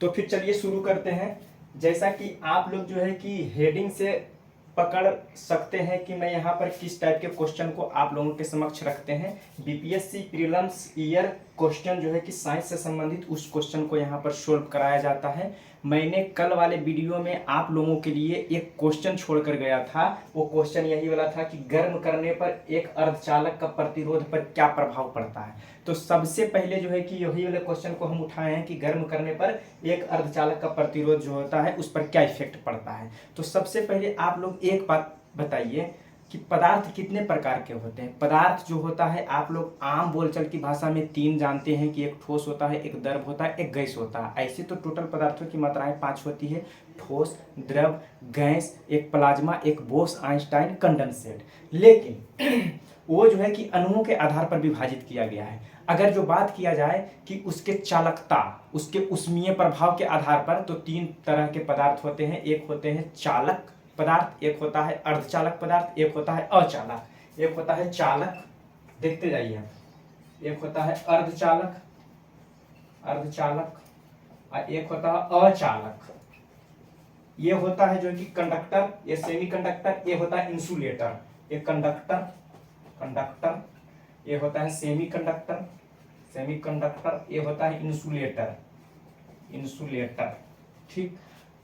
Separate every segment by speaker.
Speaker 1: तो फिर चलिए शुरू करते हैं। जैसा कि आप लोग जो है कि हेडिंग से पकड़ सकते हैं कि मैं यहाँ पर किस टाइप के क्वेश्चन को आप लोगों के समक्ष रखते हैं। बीपीएससी प्रीलिम्स ईयर क्वेश्चन जो है कि साइंस से संबंधित उस क्वेश्चन को यहाँ पर सोल्व कराया जाता है। मैंने कल वाले वीडियो में आप लोगों के लिए एक क्वेश्चन छोड़कर गया था। वो क्वेश्चन यही वाला था कि गर्म करने पर एक अर्धचालक का प्रतिरोध पर क्या प्रभाव पड़ता है। तो सबसे पहले जो है कि यही वाले क्वेश्चन को हम उठाए हैं कि गर्म करने पर एक अर्धचालक का प्रतिरोध जो होता है उस पर क्या इफेक्ट पड़ता है। तो सबसे पहले आप लोग एक बात बताइए कि पदार्थ कितने प्रकार के होते हैं। पदार्थ जो होता है आप लोग आम बोलचाल की भाषा में तीन जानते हैं कि एक ठोस होता है, एक द्रव होता है, एक गैस होता है। ऐसे तो टोटल पदार्थों की मात्राएं 5 होती है, ठोस, द्रव, गैस, एक प्लाज्मा, एक बोस आइंस्टाइन कंडेंसेट। लेकिन वो जो है कि अणुओं के आधार पर विभाजित किया गया है। अगर जो बात किया जाए कि उसके चालकता, उसके उष्मीय प्रभाव के आधार पर, तो 3 तरह के पदार्थ होते हैं। एक होते हैं चालक पदार्थ, एक होता है अर्धचालक पदार्थ, एक होता है अचालक। एक होता है चालक, देखते जाइए, एक होता है अर्धचालक और एक होता है अचालक। ये होता है जो कि कंडक्टर, ये सेमी कंडक्टर, ये होता है इंसुलेटर। ये कंडक्टर, ये होता है सेमी कंडक्टर, ये होता है इंसुलेटर। ठीक,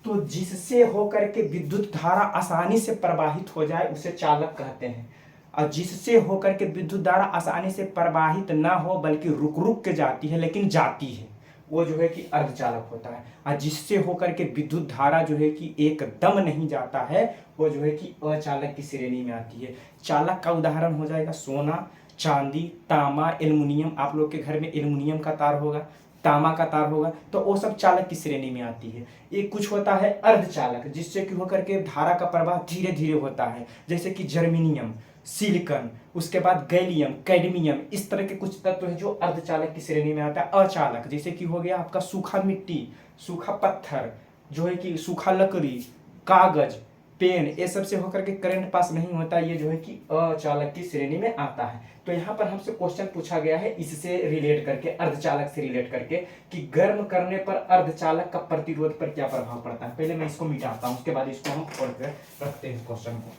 Speaker 1: तो जिससे होकर के विद्युत धारा आसानी से प्रवाहित हो जाए उसे चालक कहते हैं। और जिससे होकर के विद्युत धारा आसानी से प्रवाहित ना हो बल्कि रुक रुक के जाती है लेकिन जाती है, वो जो है कि अर्धचालक होता है। और जिससे होकर के विद्युत धारा जो है कि एकदम नहीं जाता है वो जो है कि अचालक की श्रेणी में आती है। चालक का उदाहरण हो जाएगा सोना, चांदी, तांबा, एल्युमिनियम। आप लोग के घर में एल्युमिनियम का तार होगा, तांबा का तार होगा, तो वो सब चालक की श्रेणी में आती है। एक कुछ होता है अर्धचालक, जिससे कि होकर के धारा का प्रवाह धीरे धीरे होता है, जैसे कि जर्मेनियम, सिलिकॉन, उसके बाद गैलियम, कैडमियम। इस तरह के कुछ तत्व है जो अर्धचालक की श्रेणी में आता है। अचालक जैसे कि हो गया आपका सूखा मिट्टी, सूखा पत्थर, जो है कि सूखा लकड़ी, कागज, पेन, ये सब से होकर के करंट पास नहीं होता, ये जो है कि अचालक की श्रेणी में आता है। तो यहाँ पर हमसे क्वेश्चन पूछा गया है इससे रिलेट करके, अर्धचालक से रिलेट करके, कि गर्म करने पर अर्धचालक का प्रतिरोध पर क्या प्रभाव पड़ता है। पहले मैं इसको मिटाता हूँ, उसके बाद इसको हम खोल कर रखते हैं क्वेश्चन को।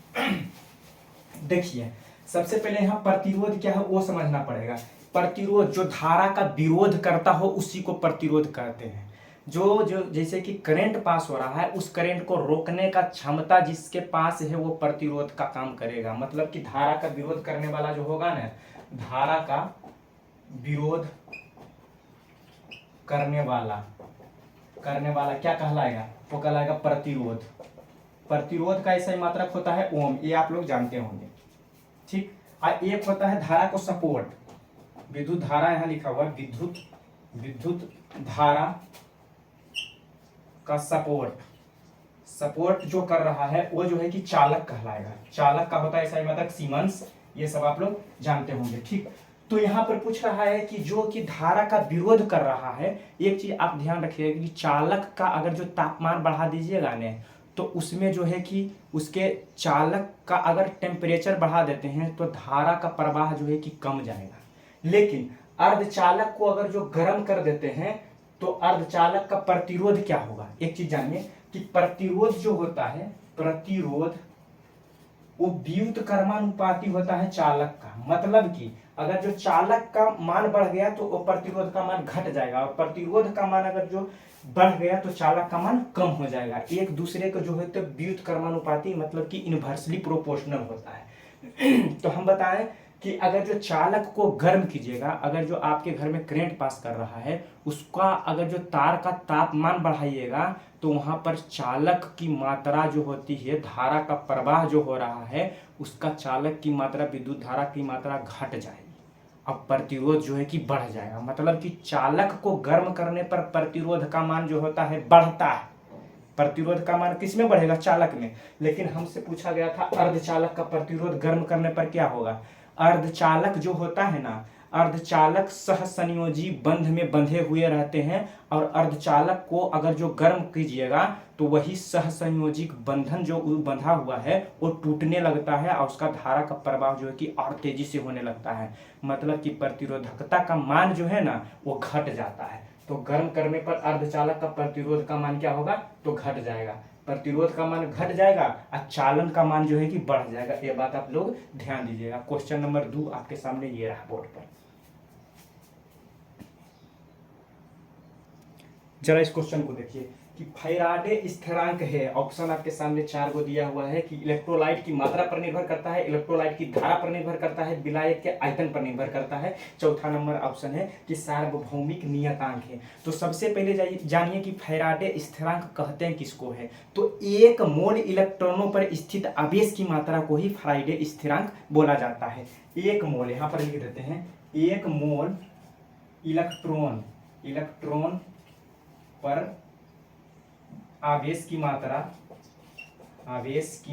Speaker 1: देखिए, सबसे पहले यहाँ प्रतिरोध क्या है वो समझना पड़ेगा। प्रतिरोध जो धारा का विरोध करता हो उसी को प्रतिरोध कहते हैं। जो जैसे कि करंट पास हो रहा है उस करंट को रोकने का क्षमता जिसके पास है वो प्रतिरोध का काम करेगा। मतलब कि धारा का विरोध करने वाला जो होगा ना, धारा का विरोध करने वाला क्या कहलाएगा, वो कहलाएगा प्रतिरोध। प्रतिरोध का ऐसा ही मात्रक होता है ओम, ये आप लोग जानते होंगे। ठीक, और एक होता है धारा को सपोर्ट, विद्युत धारा, यहां लिखा हुआ विद्युत धारा का सपोर्ट जो कर रहा है वो जो है कि चालक कहलाएगा। चालक का होता है ऐसा ही मात्रक सीमेंस, ये सब आप लोग जानते होंगे। ठीक, तो यहाँ पर पूछ रहा है कि जो कि धारा का विरोध कर रहा है, एक चीज आप ध्यान रखिएगा कि चालक का अगर जो तापमान बढ़ा दीजिएगा ने, तो उसमें जो है कि उसके चालक का अगर टेम्परेचर बढ़ा देते हैं तो धारा का प्रवाह जो है कि कम जाएगा। लेकिन अर्धचालक को अगर जो गर्म कर देते हैं तो अर्धचालक का प्रतिरोध क्या होगा। एक चीज जानिए कि प्रतिरोध जो होता है, प्रतिरोध वो व्युत्क्रमानुपाती होता है चालक का। मतलब कि अगर जो चालक का मान बढ़ गया तो वो प्रतिरोध का मान घट जाएगा, और प्रतिरोध का मान अगर जो बढ़ गया तो चालक का मान कम हो जाएगा। एक दूसरे को जो है तो व्युत्क्रमानुपाती, मतलब कि इनवर्सली प्रोपोर्शनल होता है। तो हम बताएं कि अगर जो चालक को गर्म कीजिएगा, अगर जो आपके घर में करंट पास कर रहा है उसका अगर जो तार का तापमान बढ़ाइएगा तो वहां पर चालक की मात्रा जो होती है, धारा का प्रवाह जो हो रहा है, उसका चालक की मात्रा, विद्युत धारा की मात्रा घट जाएगी। अब प्रतिरोध जो है कि बढ़ जाएगा। मतलब कि चालक को गर्म करने पर प्रतिरोध का मान जो होता है बढ़ता है। प्रतिरोध का मान किस में बढ़ेगा, चालक में। लेकिन हमसे पूछा गया था अर्धचालक का प्रतिरोध गर्म करने पर क्या होगा। अर्धचालक जो होता है ना, अर्धचालक सहसंयोजी बंध में बंधे हुए रहते हैं, और अर्धचालक को अगर जो गर्म कीजिएगा तो वही सहसंयोजी बंधन जो बंधा हुआ है वो टूटने लगता है और उसका धारा का प्रवाह जो है कि और तेजी से होने लगता है। मतलब कि प्रतिरोधकता का मान जो है ना वो घट जाता है। तो गर्म करने पर अर्धचालक का प्रतिरोध का मान क्या होगा, तो घट जाएगा, प्रतिरोध का मान घट जाएगा और चालन का मान जो है कि बढ़ जाएगा। ये बात आप लोग ध्यान दीजिएगा। क्वेश्चन नंबर 2 आपके सामने ये रहा बोर्ड पर। जरा इस क्वेश्चन को देखिए कि फैराडे स्थिरांक है, ऑप्शन आपके सामने 4 को दिया हुआ है कि इलेक्ट्रोलाइट की मात्रा पर निर्भर करता है, इलेक्ट्रोलाइट की धारा पर निर्भर करता है, विलायक के आयतन पर निर्भर करता है। चौथा नंबर ऑप्शन है कि सार्वभौमिक नियतांक है। तो सबसे पहले जानिए कि फैराडे स्थिरांक कहते हैं किसको है, तो 1 मोल इलेक्ट्रॉनों पर स्थित आवेश की मात्रा को ही फैराडे स्थिरांक बोला जाता है। 1 मोल यहाँ पर लिख देते हैं, 1 मोल इलेक्ट्रॉन पर आवेश की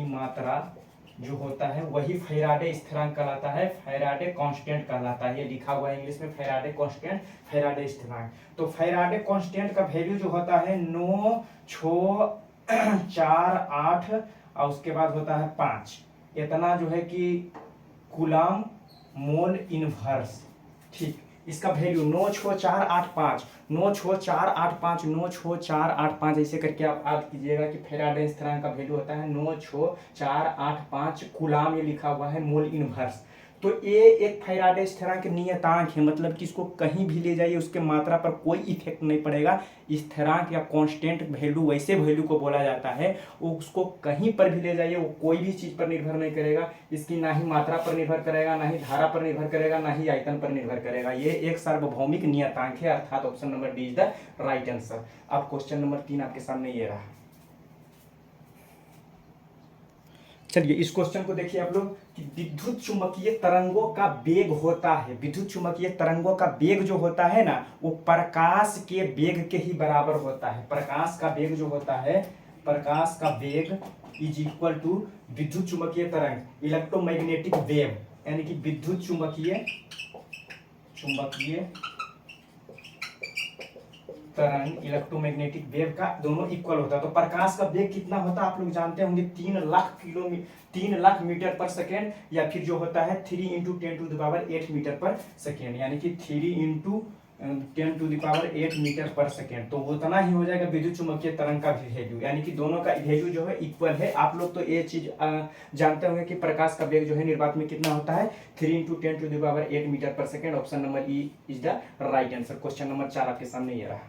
Speaker 1: मात्रा जो होता है वही फैराडे स्थिरांक कहलाता है, फैराडे कांस्टेंट कहलाता है। ये लिखा हुआ है इंग्लिश में फैराडे कांस्टेंट, फैराडे स्थिरांक। तो फैराडे कांस्टेंट का वैल्यू जो होता है 9, 6, 4, 8 और उसके बाद होता है 5, इतना जो है कि कूलम मोल इनवर्स। ठीक, इसका वैल्यू 96485, 96485, 96485 ऐसे करके आप याद कीजिएगा कि फैराडे स्थिरांक का वैल्यू होता है 96485 कूलम, ये लिखा हुआ है मोल इनवर्स। तो ये एक फैराडे स्थिरांक नियतांक है, मतलब कि इसको कहीं भी ले जाइए उसके मात्रा पर कोई इफेक्ट नहीं पड़ेगा। स्थिरांक या कांस्टेंट वैल्यू वैसे वैल्यू को बोला जाता है, वो उसको कहीं पर भी ले जाइए वो कोई भी चीज पर निर्भर नहीं करेगा, इसकी ना ही मात्रा पर निर्भर करेगा, ना ही धारा पर निर्भर करेगा, ना ही आयतन पर निर्भर करेगा। ये एक सार्वभौमिक नियतांक है, अर्थात option number D is the right answer. अब क्वेश्चन नंबर 3 आपके सामने ये रहा। चलिए इस क्वेश्चन को देखिए आप लोग कि विद्युत चुंबकीय तरंगों का वेग होता है, विद्युत चुंबकीय तरंगों का वेग जो होता है ना वो प्रकाश के वेग के ही बराबर होता है। प्रकाश का वेग जो होता है, प्रकाश का वेग इज इक्वल टू विद्युत चुंबकीय तरंग, इलेक्ट्रोमैग्नेटिक वेव, यानी कि विद्युत चुंबकीय तरंग इलेक्ट्रोमैग्नेटिक वेव का दोनों इक्वल होता है। तो प्रकाश का वेग कितना होता है आप लोग जानते होंगे, 3 लाख मीटर पर सेकेंड, या फिर जो होता है 3 × 10⁸ मीटर पर सेकेंड, यानी कि 3 × 10⁸ मीटर पर सेकेंड। तो उतना ही हो जाएगा विद्युत चुंबकीय तरंग का वैल्यू, यानी कि दोनों का वैल्यू जो है इक्वल है। आप लोग तो ये चीज जानते होंगे कि प्रकाश का वेग जो है निर्वात में कितना होता है, 3 × 10⁸ मीटर पर second. Option number E is the right answer. Question number 4 आपके सामने ये रहा।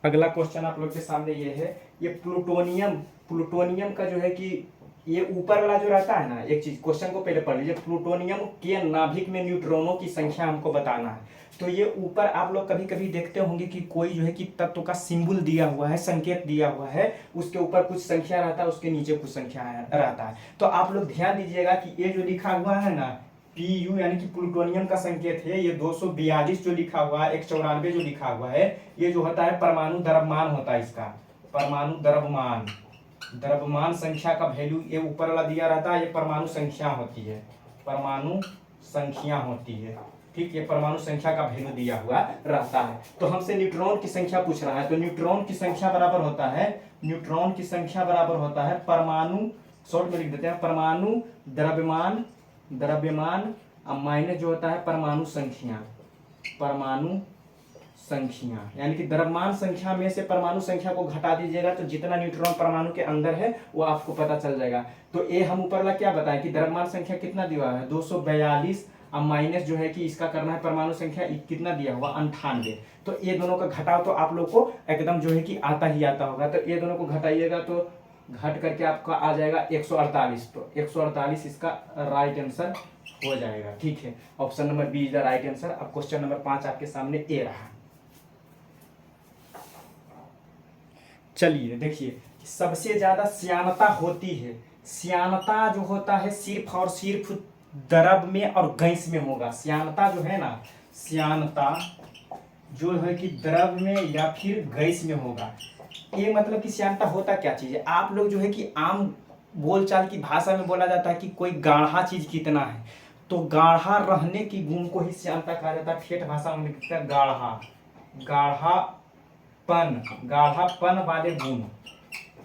Speaker 1: अगला क्वेश्चन आप लोग के सामने ये है, ये प्लूटोनियम का जो है कि ये ऊपर वाला जो रहता है ना, एक चीज क्वेश्चन को पहले पढ़ लीजिए। प्लूटोनियम के नाभिक में न्यूट्रॉनों की संख्या हमको बताना है। तो ये ऊपर आप लोग कभी कभी देखते होंगे कि कोई जो है कि तत्व का सिंबल दिया हुआ है, संकेत दिया हुआ है, उसके ऊपर कुछ संख्या रहता है, उसके नीचे कुछ संख्या रहता है। तो आप लोग ध्यान दीजिएगा कि ये जो लिखा हुआ है ना Pu, यानी कि प्लूटोनियम का संकेत है, ये 242 जो लिखा हुआ है, 194 जो लिखा हुआ है, ये जो होता है परमाणु द्रव्यमान होता है। इसका परमाणु द्रव्यमान संख्या का वैल्यू ये ऊपर वाला दिया रहता है, ये परमाणु संख्या होती है, परमाणु संख्या होती है। ठीक, ये परमाणु संख्या का वैल्यू दिया हुआ रहता है। तो हमसे न्यूट्रॉन की संख्या पूछ रहा है, तो न्यूट्रॉन की संख्या बराबर होता है परमाणु, शॉर्ट में लिख देते हैं, परमाणु द्रव्यमान माइनस जो होता है परमाणु संख्या, यानी कि द्रव्यमान संख्या में से परमाणु संख्या को घटा दीजिएगा तो जितना न्यूट्रॉन परमाणु के अंदर है वो आपको पता चल जाएगा। तो ये हम ऊपर वाला क्या बताएं कि द्रव्यमान संख्या कितना दिया हुआ है 242, अब माइनस जो है कि इसका करना है परमाणु संख्या कितना दिया हुआ 98। तो ये दोनों का घटाव तो आप लोग को एकदम जो है कि आता ही आता होगा। तो ये दोनों को घटाइएगा तो घट करके आपका आ जाएगा 148। तो 148 इसका राइट आंसर हो जाएगा। ठीक है, option number B is the right answer. अब क्वेश्चन नंबर 5 आपके सामने ए रहा। चलिए देखिए, सबसे ज्यादा श्यानता होती है, श्यानता जो होता है सिर्फ और सिर्फ द्रव में और गैस में होगा। श्यानता जो है ना, श्यानता जो है कि द्रव में या फिर गैस में होगा। ये मतलब कि श्यानता होता क्या चीज है, आप लोग जो है कि आम बोलचाल की भाषा में बोला जाता है कि कोई गाढ़ा चीज कितना है, तो गाढ़ा रहने की गुण को ही श्यानता कहा जाता है। ठेठ भाषा में लिखता है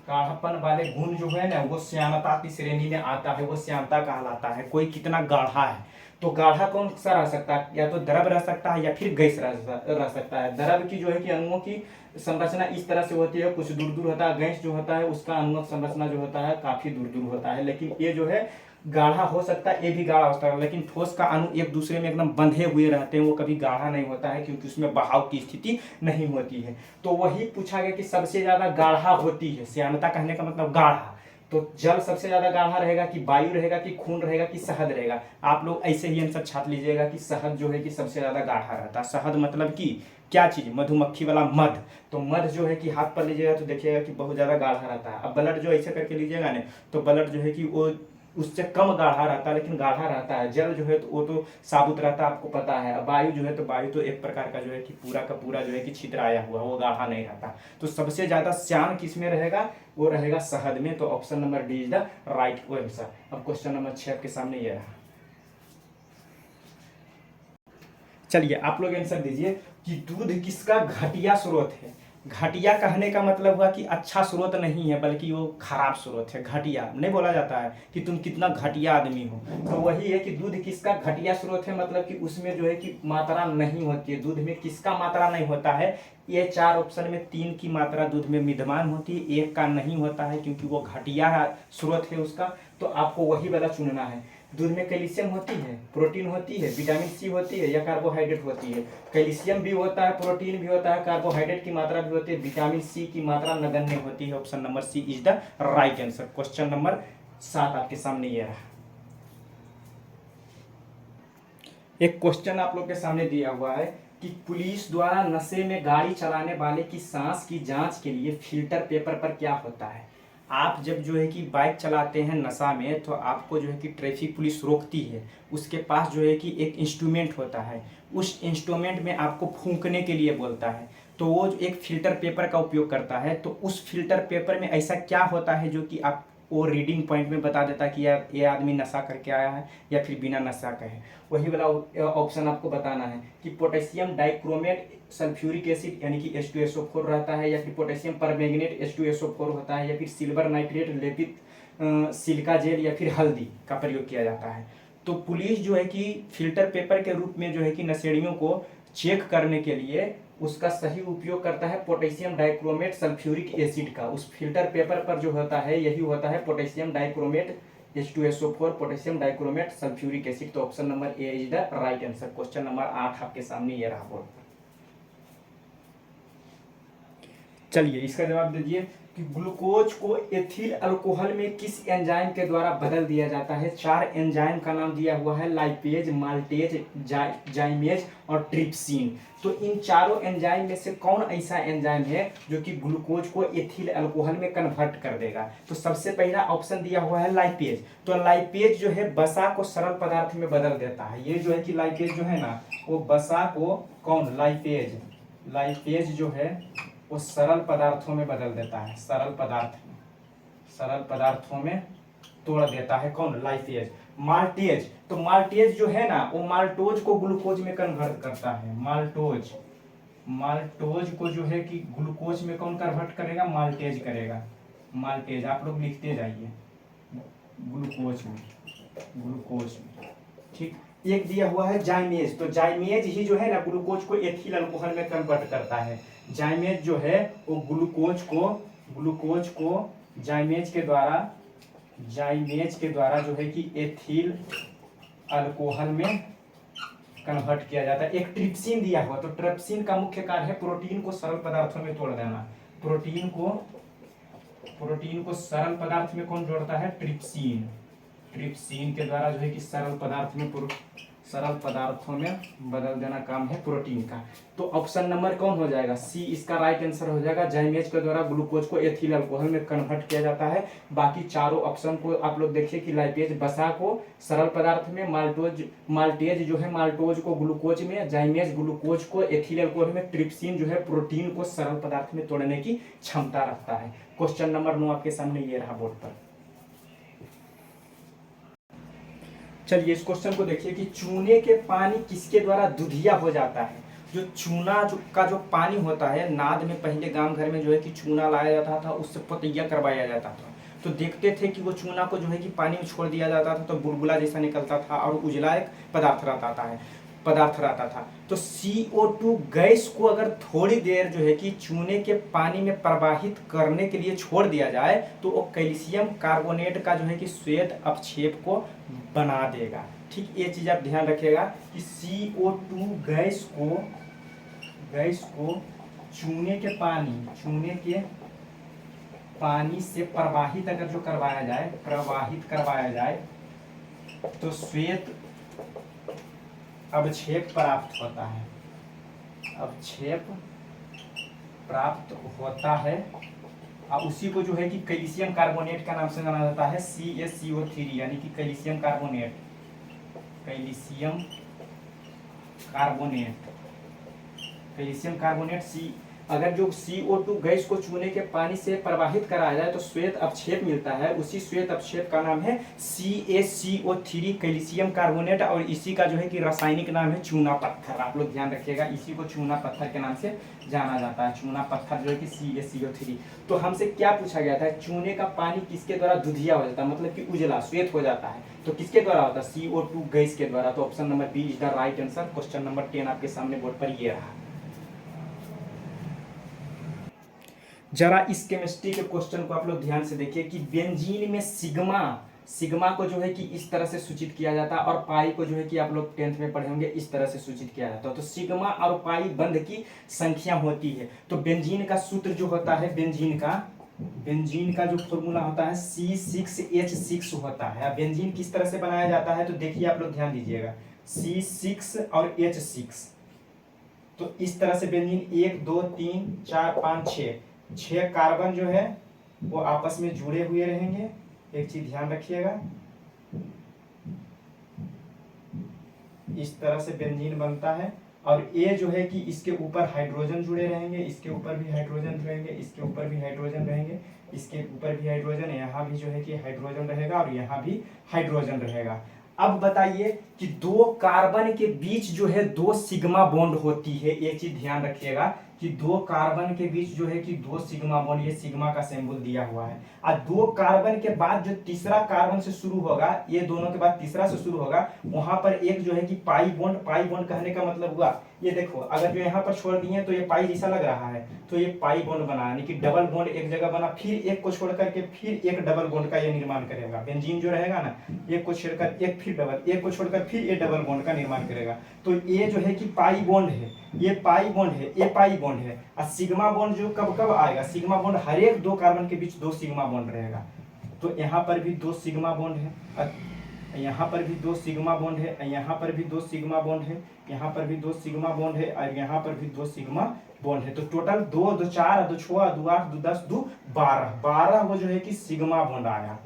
Speaker 1: गाढ़ापन वाले गुण जो है ना वो श्यानता की श्रेणी में आता है, वो श्यानता कहलाता है। कोई कितना गाढ़ा है तो गाढ़ा कौन सा रह सकता है, या तो द्रव रह सकता है या फिर गैस रह सकता है। द्रव की जो है कि अणुओं की संरचना इस तरह से होती है, कुछ दूर दूर होता है। गैस जो होता है उसका अणुओं संरचना जो होता है काफी दूर दूर होता है। लेकिन ये जो है गाढ़ा हो सकता है, ये भी गाढ़ा हो सकता है, लेकिन ठोस का अणु एक दूसरे में एकदम बंधे हुए रहते हैं, वो कभी गाढ़ा नहीं होता है, क्योंकि उसमें बहाव की स्थिति नहीं होती है। तो वही पूछा गया कि सबसे ज्यादा गाढ़ा होती है, श्यानता कहने का मतलब गाढ़ा, तो जल सबसे ज्यादा गाढ़ा रहेगा कि वायु रहेगा कि खून रहेगा कि शहद रहेगा। आप लोग ऐसे ही आंसर छाप लीजिएगा कि शहद जो है कि सबसे ज्यादा गाढ़ा रहता है। शहद मतलब कि क्या चीज, मधुमक्खी वाला मध। तो मध जो है कि हाथ पर लीजिएगा तो देखिएगा कि बहुत ज्यादा गाढ़ा रहता है। अब ब्लड जो ऐसे करके लीजिएगा ना, तो ब्लड जो है कि वो उससे कम गाढ़ा रहता है, लेकिन गाढ़ा रहता है। जल जो है तो वो तो साबुत रहता है, आपको पता है। अब वायु जो है तो वायु तो एक प्रकार का जो है कि पूरा का पूरा जो है कि छिद्र आया हुआ, वो गाढ़ा नहीं रहता। तो सबसे ज्यादा श्यान किस में रहेगा, वो रहेगा शहद में। तो option number D is the right answer. अब क्वेश्चन नंबर 6 आपके सामने ये रहा। चलिए आप लोग आंसर दीजिए कि दूध किसका घटिया स्रोत है। घटिया कहने का मतलब हुआ कि अच्छा स्रोत नहीं है, बल्कि वो खराब स्रोत है। घटिया नहीं बोला जाता है कि तुम कितना घटिया आदमी हो, तो वही है कि दूध किसका घटिया स्रोत है, मतलब कि उसमें जो है कि मात्रा नहीं होती है। दूध में किसका मात्रा नहीं होता है, ये 4 ऑप्शन में 3 की मात्रा दूध में विद्यमान होती है, एक का नहीं होता है, क्योंकि वो घटिया स्रोत है उसका। तो आपको वही वाला चुनना है। दूध में कैल्शियम होती है, प्रोटीन होती है, विटामिन सी होती है या कार्बोहाइड्रेट होती है। कैल्शियम भी होता है, प्रोटीन भी होता है, कार्बोहाइड्रेट की मात्रा भी होती है, विटामिन सी की मात्रा नगण्य होती है। Option number C is the right answer. Question number 7 आपके सामने ये रहा। एक क्वेश्चन आप लोग के सामने दिया हुआ है कि पुलिस द्वारा नशे में गाड़ी चलाने वाले की सांस की जांच के लिए फिल्टर पेपर पर क्या होता है। आप जब जो है कि बाइक चलाते हैं नशा में, तो आपको जो है कि ट्रैफिक पुलिस रोकती है, उसके पास जो है कि एक इंस्ट्रूमेंट होता है, उस इंस्ट्रूमेंट में आपको फूंकने के लिए बोलता है, तो वो एक फिल्टर पेपर का उपयोग करता है। तो उस फिल्टर पेपर में ऐसा क्या होता है जो कि आप वो रीडिंग पॉइंट में बता देता है कि यार ये आदमी नशा करके आया है या फिर बिना नशा का है। वही वाला ऑप्शन आपको बताना है कि पोटेशियम डाइक्रोमेट सल्फ्यूरिक एसिड यानी कि H2SO4 रहता है, या फिर पोटेशियम परमैंगनेट H2SO4 होता है, या फिर सिल्वर नाइट्रेट लेपित सिलिका जेल या फिर हल्दी का प्रयोग किया जाता है। तो पुलिस जो है कि फिल्टर पेपर के रूप में जो है कि नशेड़ियों को चेक करने के लिए उसका सही उपयोग करता है पोटेशियम डाइक्रोमेट सल्फ्यूरिक एसिड का। उस फिल्टर पेपर पर जो होता है यही होता है potassium dichromate H2SO4 potassium dichromate sulphuric acid. तो option number A is the right answer. Question number 8 आपके सामने ये रहा बोर्ड। चलिए इसका जवाब दीजिए कि ग्लूकोज को एथिल अल्कोहल में किस एंजाइम के द्वारा बदल दिया जाता है। 4 एंजाइम का नाम दिया हुआ है, लाइपेज, माल्टेज, जाइमेज और ट्रिप्सिन। तो इन चारों एंजाइम में से कौन ऐसा एंजाइम है जो कि ग्लूकोज को एथिल अल्कोहल में कन्वर्ट कर देगा। तो सबसे पहला ऑप्शन दिया हुआ है लाइपेज। तो लाइपेज जो है वसा को सरल पदार्थ में बदल देता है। ये जो है कि लाइपेज जो है ना, वो वसा को कौन, लाइपेज जो है वो सरल पदार्थों में बदल देता है, सरल पदार्थों में तोड़ देता है। कौन, लाइपेज। माल्टेज, तो माल्टेज जो है ना वो माल्टोज को ग्लूकोज में कन्वर्ट करता है। माल्टोज को जो है कि ग्लूकोज में कौन कन्वर्ट करेगा, माल्टेज करेगा। माल्टेज आप लोग लिखते जाइए, ग्लूकोज में। ठीक, एक दिया हुआ है जाइमेज। तो जाइमेज ही जो है ना ग्लूकोज को एथिल अल्कोहल में कन्वर्ट करता है। जाइमेज जो है वो ग्लूकोज को जाइमेज के द्वारा जो है कि एथिल अल्कोहल में कन्वर्ट किया जाता है। एक ट्रिप्सिन दिया हुआ, तो ट्रिप्सिन का मुख्य कार्य है प्रोटीन को सरल पदार्थों में तोड़ देना। प्रोटीन को सरल पदार्थ में कौन जोड़ता है, ट्रिप्सिन के द्वारा जो है कि सरल पदार्थों में बदल देना काम है प्रोटीन का। तो ऑप्शन नंबर कौन हो जाएगा, सी इसका राइट आंसर हो जाएगा। जाइमेज के द्वारा ग्लूकोज को एथिल अल्कोहल में कन्वर्ट किया जाता है। बाकी चारों ऑप्शन को आप लोग देखिए कि लाइपेज वसा को सरल पदार्थ में, माल्टेज जो है माल्टोज को ग्लूकोज में, जाइमेज ग्लूकोज को एथिल अल्कोहल में, ट्रिप्सिन जो है प्रोटीन को सरल पदार्थ में तोड़ने की क्षमता रखता है। क्वेश्चन नंबर 9 आपके सामने ये रहा बोर्ड पर। चलिए इस क्वेश्चन को देखिए कि चूने के पानी किसके द्वारा दुधिया हो जाता है। जो चूना का जो पानी होता है, नाद में पहले गांव घर में जो है कि चूना लाया जाता था, उससे पतैया करवाया जाता था। तो देखते थे कि वो चूना को जो है कि पानी में छोड़ दिया जाता था तो बुलबुला जैसा निकलता था और उजला एक पदार्थ रहता था। तो CO2 गैस को अगर थोड़ी देर जो है कि चूने के पानी में प्रवाहित करने के लिए छोड़ दिया जाए तो वो कैल्शियम कार्बोनेट का जो है कि श्वेत अपक्षेप को बना देगा। ठीक, ये चीज आप ध्यान रखिएगा कि CO2 गैस को चूने के पानी से प्रवाहित अगर जो प्रवाहित करवाया जाए तो श्वेत अवक्षेप प्राप्त होता है और उसी को जो है कि कैल्शियम कार्बोनेट का नाम से जाना जाता है CaCO3 यानी कि कैल्शियम कार्बोनेट सी। अगर जो CO2 गैस को चूने के पानी से प्रवाहित कराया जाए तो श्वेत अपक्षेप मिलता है, उसी श्वेत अपक्षेप का नाम है CaCO3 कैल्शियम कार्बोनेट और इसी का जो है कि रासायनिक नाम है चूना पत्थर। आप लोग ध्यान रखिएगा, इसी को चूना पत्थर के नाम से जाना जाता है, चूना पत्थर जो है कि CaCO3। तो हमसे क्या पूछा गया था, चूने का पानी किसके द्वारा दुधिया हो जाता है, मतलब कि उजला श्वेत हो जाता है, तो किसके द्वारा होता है, CO2 गैस के द्वारा। तो option number B is the right answer. Question number 10 आपके सामने बोर्ड पर ये रहा। जरा इस केमिस्ट्री के क्वेश्चन को आप लोग ध्यान से देखिए कि बेंजीन में सिग्मा को जो है कि इस तरह से सूचित किया जाता है और पाई को जो है कि आप लोग 10th में पढ़े होंगे इस तरह से सूचित किया जाता है। तो सिग्मा और पाई बंध की संख्या होती है। तो बेंजीन का सूत्र जो होता है, बेंजीन का जो फॉर्मूला होता है C6H6 होता है। बेंजीन किस तरह से बनाया जाता है तो देखिए आप लोग ध्यान दीजिएगा, C6 और H6। तो इस तरह से बेंजीन 1 2 3 4 5 6 कार्बन जो है वो आपस में जुड़े हुए रहेंगे। एक चीज ध्यान रखिएगा, इस तरह से बेंजीन बनता है और ये जो है कि इसके ऊपर हाइड्रोजन जुड़े रहेंगे, इसके ऊपर भी हाइड्रोजन रहेंगे, इसके ऊपर भी हाइड्रोजन रहेंगे, इसके ऊपर भी हाइड्रोजन, यहाँ भी जो है कि हाइड्रोजन रहेगा और यहाँ भी हाइड्रोजन रहेगा। अब बताइए कि दो कार्बन के बीच जो है 2 सिग्मा बॉन्ड होती है। ये चीज ध्यान रखिएगा कि 2 कार्बन के बीच जो है कि 2 सिग्मा बॉन्ड, ये सिग्मा का सिंबल दिया हुआ है। और 2 कार्बन के बाद जो तीसरा कार्बन से शुरू होगा, ये दोनों के बाद तीसरा से शुरू होगा, वहां पर एक जो है कि पाई बॉन्ड कहने का मतलब हुआ, ये देखो अगर जो यहाँ पर छोड़ दिए तो ये पाई जैसा लग रहा है, तो ये पाई बॉन्ड बना, यानी कि डबल बॉन्ड एक जगह बना, फिर एक को छोड़ करके फिर एक डबल बॉन्ड का ये निर्माण करेगा। बेंजीन जो रहेगा ना, एक को छोड़कर एक, फिर डबल, एक को छोड़कर फिर ये डबल बॉन्ड का निर्माण करेगा। तो ये जो है कि पाई बॉन्ड है, ये पाई बॉन्ड है, ये पाई बॉन्ड है। और सिग्मा बॉन्ड जो कब कब आएगा, सिग्मा बॉन्ड हर एक 2 कार्बन के बीच 2 सिग्मा बॉन्ड रहेगा। तो यहाँ पर भी 2 सिग्मा बॉन्ड है, यहाँ पर भी 2 सिग्मा बॉन्ड है, यहाँ पर भी 2 सिग्मा बॉन्ड है, यहाँ पर भी 2 सिग्मा बॉन्ड है और यहाँ पर भी 2 सिग्मा बॉन्ड है। तो टोटल 2 2 4 2 6 2 8 2 10 2 12 वो जो है कि सिग्मा बॉन्ड आया।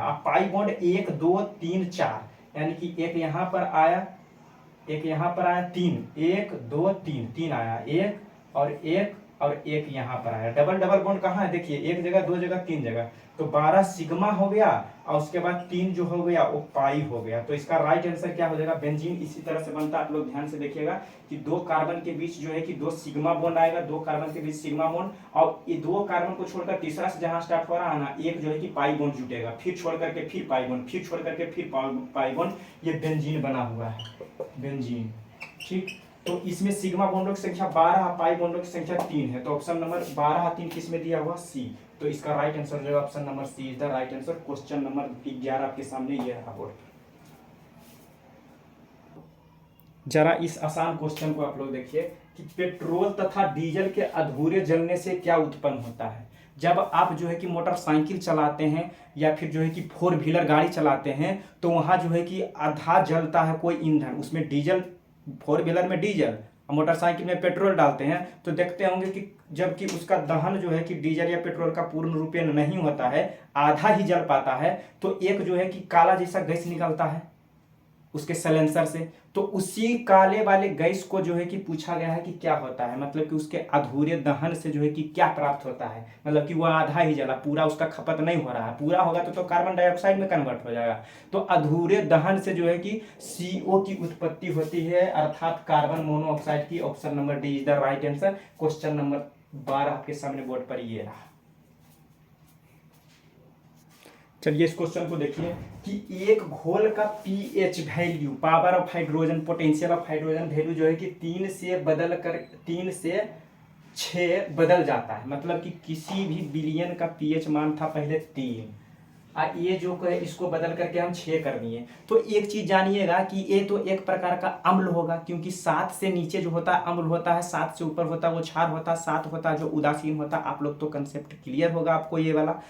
Speaker 1: अब पाई बॉन्ड 1 2 3 4, यानी कि एक यहाँ पर आया, एक यहाँ पर आया, 3 1 2 3 आया, एक और एक यहाँ पर आया। डबल बॉन्ड कहाँ है देखिए, एक जगह 2 जगह 3 जगह, तो 12 सिग्मा हो गया और उसके बाद 3 जो हो गया वो पाई हो गया। तो इसका राइट आंसर क्या हो जाएगा, बेंजीन इसी तरह से बनता है। आप लोग ध्यान से देखिएगा कि 2 कार्बन के बीच जो है कि 2 सिग्मा बॉन्ड आएगा, 2 कार्बन के बीच सिग्मा बॉन्ड, और ये 2 कार्बन को छोड़कर तीसरा से जहां स्टार्ट हो रहा है ना, एक जो है कि पाई बॉन्ड जुटेगा, फिर छोड़ करके फिर पाई बॉन्ड, फिर छोड़ करके फिर पाई बॉन्ड, ये बेंजीन बना हुआ है, बेंजीन। ठीक, तो इसमें सिग्मा बॉन्डों की संख्या 12, पाई बॉन्डों की संख्या 3 है। तो ऑप्शन नंबर 12 3 किस में दिया हुआ, सी। तो इसका राइट आंसर जो है option number C is the right answer. Question number 11 आपके सामने ये रहा बोर्ड। जरा इस आसान क्वेश्चन को आप लोग देखिए कि पेट्रोल तथा डीजल के अधूरे जलने से क्या उत्पन्न होता है। जब आप जो है कि मोटरसाइकिल चलाते हैं या फिर जो है कि 4 व्हीलर गाड़ी चलाते हैं तो वहां जो है कि आधा जलता है कोई ईंधन, उसमें डीजल, 4 व्हीलर में डीजल, मोटरसाइकिल में पेट्रोल डालते हैं, तो देखते होंगे कि जबकि उसका दहन जो है कि डीजल या पेट्रोल का पूर्ण रूपेण नहीं होता है, आधा ही जल पाता है, तो एक जो है कि काला जैसा गैस निकलता है उसके साइलेंसर से। तो उसी काले वाले गैस को जो है कि पूछा गया है कि क्या होता है, मतलब कि उसके अधूरे दहन से जो है कि क्या प्राप्त होता है, मतलब कि वो आधा ही जला, पूरा उसका खपत नहीं हो रहा है, पूरा होगा तो कार्बन डाइऑक्साइड में कन्वर्ट हो जाएगा। तो अधूरे दहन से जो है कि CO की उत्पत्ति होती है, अर्थात कार्बन मोनोऑक्साइड की। Option number D is the right answer. Question number 12 आपके सामने बोर्ड पर ये रहा। चलिए इस क्वेश्चन को देखिए कि एक घोल का pH value, power of hydrogen, potential of hydrogen value जो है कि 3 से 6 बदल जाता है। मतलब कि किसी भी विलियन का पीएच मान था पहले 3, ये जो है इसको बदल करके हम 6 कर दिए। तो एक चीज जानिएगा कि ये तो एक प्रकार का अम्ल होगा, क्योंकि 7 से नीचे जो होता है अम्ल होता है, 7 से ऊपर होता है वो क्षार होता है, 7 होता है जो उदासीन होता है। आप लोग तो कंसेप्ट क्लियर होगा आपको ये वाला।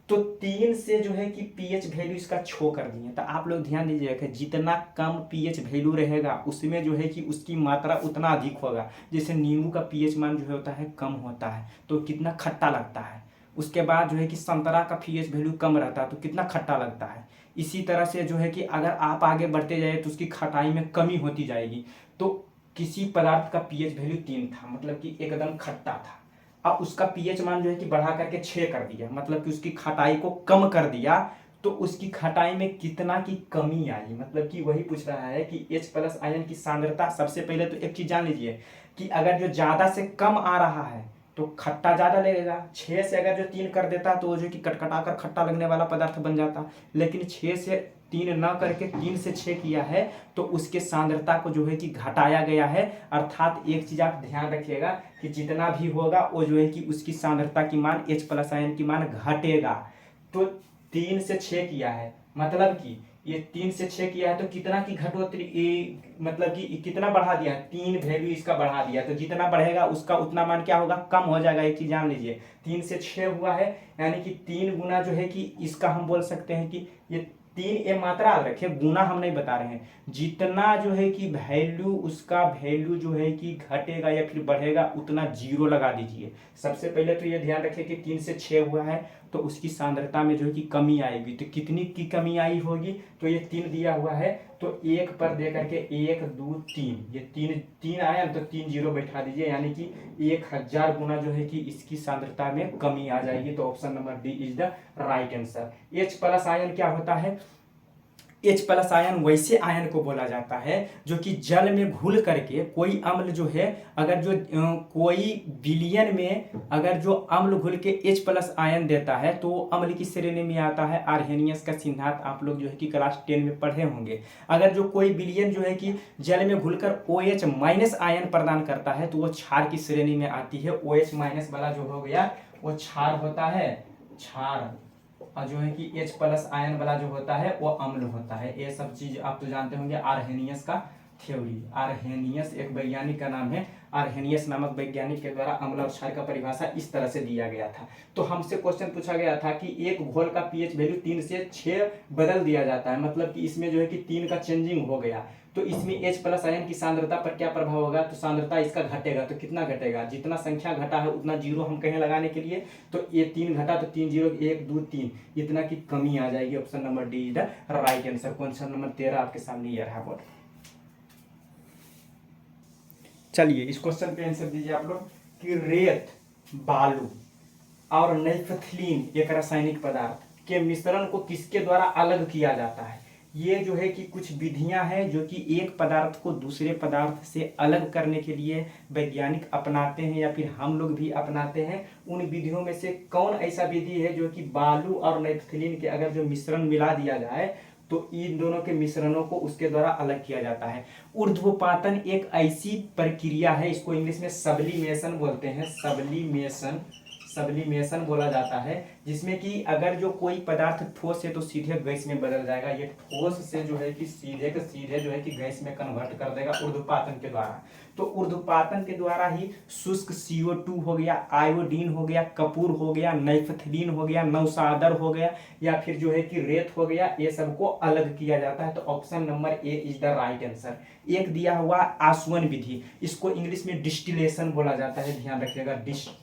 Speaker 1: तो 3 से जो है कि पीएच वैल्यू इसका 6 कर दिए। तो आप लोग ध्यान दीजिएगा, जितना कम पीएच वैल्यू रहेगा उसमें जो है कि उसकी मात्रा उतना अधिक होगा। जैसे नींबू का पीएच मान जो होता है कम होता है तो कितना खट्टा लगता है। उसके बाद जो है कि संतरा का पीएच वैल्यू कम रहता है तो कितना खट्टा लगता है। इसी तरह से जो है कि अगर आप आगे बढ़ते जाए तो उसकी खटाई में कमी होती जाएगी। तो किसी पदार्थ का पीएच वैल्यू 3 था, मतलब कि एकदम खट्टा था। अब उसका पीएच मान जो है कि बढ़ा करके 6 कर दिया, मतलब कि उसकी खटाई को कम कर दिया। तो उसकी खटाई में कितना की कमी आई, मतलब कि वही पूछ रहा है कि H प्लस आयन की सांद्रता। सबसे पहले तो एक चीज जान लीजिए कि अगर जो ज्यादा से कम आ रहा है तो खट्टा ज्यादा लगेगा। 6 से अगर जो 3 कर देता तो वो जो कि कटकटा कर खट्टा लगने वाला पदार्थ बन जाता। लेकिन 6 से 3 न करके 3 से 6 किया है तो उसके सांद्रता को जो है कि घटाया गया है। अर्थात एक चीज आप ध्यान रखिएगा कि जितना भी होगा वो जो है कि उसकी सांद्रता की मान H प्लस आयन की मान घटेगा। तो 3 से 6 किया है, मतलब कि ये 3 से 6 किया है तो कितना की घटोत्तरी, मतलब कि कितना बढ़ा दिया, 3 वैल्यू इसका बढ़ा दिया। तो जितना बढ़ेगा उसका उतना मान क्या होगा, कम हो जाएगा। एक चीज जान लीजिए, 3 से 6 हुआ है यानी कि 3 गुना जो है कि इसका हम बोल सकते हैं कि ये 3, ये मात्रा याद रखिए, गुना हम नहीं बता रहे हैं। जितना जो है कि वैल्यू, उसका वैल्यू जो है कि घटेगा या फिर बढ़ेगा उतना 0 लगा दीजिए। सबसे पहले तो ये ध्यान रखिए कि 3 से 6 हुआ है तो उसकी सांद्रता में जो है कि कमी आएगी। तो कितनी की कमी आई होगी, तो ये 3 दिया हुआ है तो 1 पर दे करके 1 2 3, ये 3 आया तो 3 0 बैठा दीजिए, यानी कि 1000 गुना जो है कि इसकी सांद्रता में कमी आ जाएगी। तो option number D is the right answer. H plus ion क्या होता है, H प्लस आयन वैसे आयन को बोला जाता है जो कि जल में घुल करके कोई अम्ल जो है, अगर जो कोई विलियन में अगर जो अम्ल घुल के H प्लस आयन देता है तो अम्ल की श्रेणी में आता है आर्हेनियस का सिद्धांत। आप लोग जो है कि क्लास 10 में पढ़े होंगे। अगर जो कोई विलियन जो है कि जल में घुलकर OH माइनस आयन प्रदान करता है तो वो क्षार की श्रेणी में आती है। OH माइनस वाला जो हो गया वो क्षार होता है, क्षार। और जो है कि H प्लस आयन वाला जो होता है वो अम्ल होता है। ये सब चीज आप तो जानते होंगे। आर्हेनियस का थ्योरी, आर्हेनियस एक वैज्ञानिक का नाम है। आर्हेनियस नामक वैज्ञानिक के द्वारा अम्ल और क्षार का परिभाषा इस तरह से दिया गया था। तो हमसे क्वेश्चन पूछा गया था कि एक घोल का पीएच वैल्यू 3 से 6 बदल दिया जाता है, मतलब कि इसमें जो है कि 3 का चेंजिंग हो गया। तो इसमें H प्लस आयन की सांद्रता पर क्या प्रभाव होगा, तो सांद्रता इसका घटेगा। तो कितना घटेगा, जितना संख्या घटा है उतना 0 हम कहें लगाने के लिए। तो ये 3 घटा तो 3 0, 1 2 3, इतना की कमी आ जाएगी। Option number D is the right answer. Question number 13 आपके सामने ये रहा बोर्ड। चलिए इस क्वेश्चन पे आंसर दीजिए आप लोग कि रेत, बालू और नैफ्थलीन एक रासायनिक पदार्थ के मिश्रण को किसके द्वारा अलग किया जाता है। ये जो है कि कुछ विधियां हैं जो कि एक पदार्थ को दूसरे पदार्थ से अलग करने के लिए वैज्ञानिक अपनाते हैं या फिर हम लोग भी अपनाते हैं। उन विधियों में से कौन ऐसा विधि है जो कि बालू और नैफ्थलीन के अगर जो मिश्रण मिला दिया जाए तो इन दोनों के मिश्रणों को उसके द्वारा अलग किया जाता है। ऊर्ध्वपातन एक ऐसी प्रक्रिया है, इसको इंग्लिश में सब्लिमेशन बोलते हैं। सब्लिमेशन बोला जाता है, जिसमें कि अगर जो कोई पदार्थ ठोस है तो सीधे गैस में बदल जाएगा। ये ठोस से जो है कि सीधे जो है कि गैस में कन्वर्ट कर देगा ऊर्ध्वपातन के द्वारा। तो ऊर्ध्वपातन के द्वारा ही शुष्क CO2 हो गया, आयोडीन हो गया, कपूर हो गया, नैफ्थलीन हो गया, नौसादर हो गया या फिर जो है कि रेत हो गया, ये सबको अलग किया जाता है। तो option number A is the right answer. एक दिया हुआ आसवन विधि, इसको इंग्लिश में डिस्टिलेशन बोला जाता है, ध्यान रखिएगा। डिस्टिलेशन,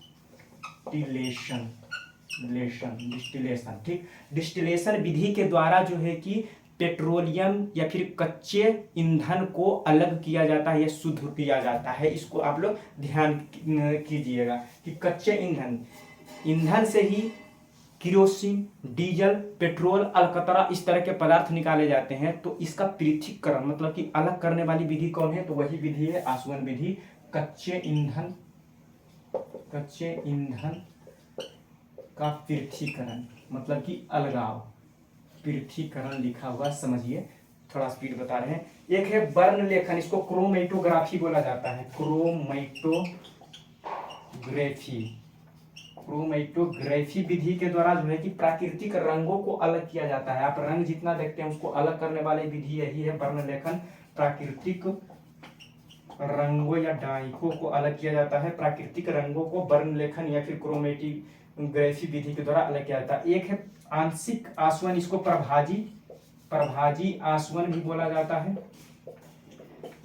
Speaker 1: ठीक। डिस्टिलेशन विधि के द्वारा जो है कि पेट्रोलियम या फिर कच्चे ईंधन को अलग किया जाता है या शुद्ध किया जाता है। इसको आप लोग ध्यान कीजिएगा कि कच्चे ईंधन से ही किरोसिन, डीजल, पेट्रोल, अलकतरा इस तरह के पदार्थ निकाले जाते हैं। तो इसका पृथक्करण मतलब कि अलग करने वाली विधि कौन है, तो वही विधि है आसवन विधि। कच्चे ईंधन का पृथक्करण मतलब कि अलगाव, पृथक्करण लिखा हुआ, समझिए थोड़ा स्पीड बता रहे हैं। एक है वर्ण लेखन, इसको क्रोमेटोग्राफी बोला जाता है, क्रोमेटोग्राफी। क्रोमेटोग्राफी विधि के द्वारा जो है कि प्राकृतिक रंगों को अलग किया जाता है। आप रंग जितना देखते हैं उसको अलग करने वाली विधि यही है वर्ण लेखन। प्राकृतिक रंगों या डाइकों को अलग किया जाता है, प्राकृतिक रंगों को वर्ण लेखन या फिर क्रोमेटोग्राफी विधि के द्वारा अलग किया जाता है। एक है आंशिक आसवन, इसको प्रभाजी आसवन भी बोला जाता है।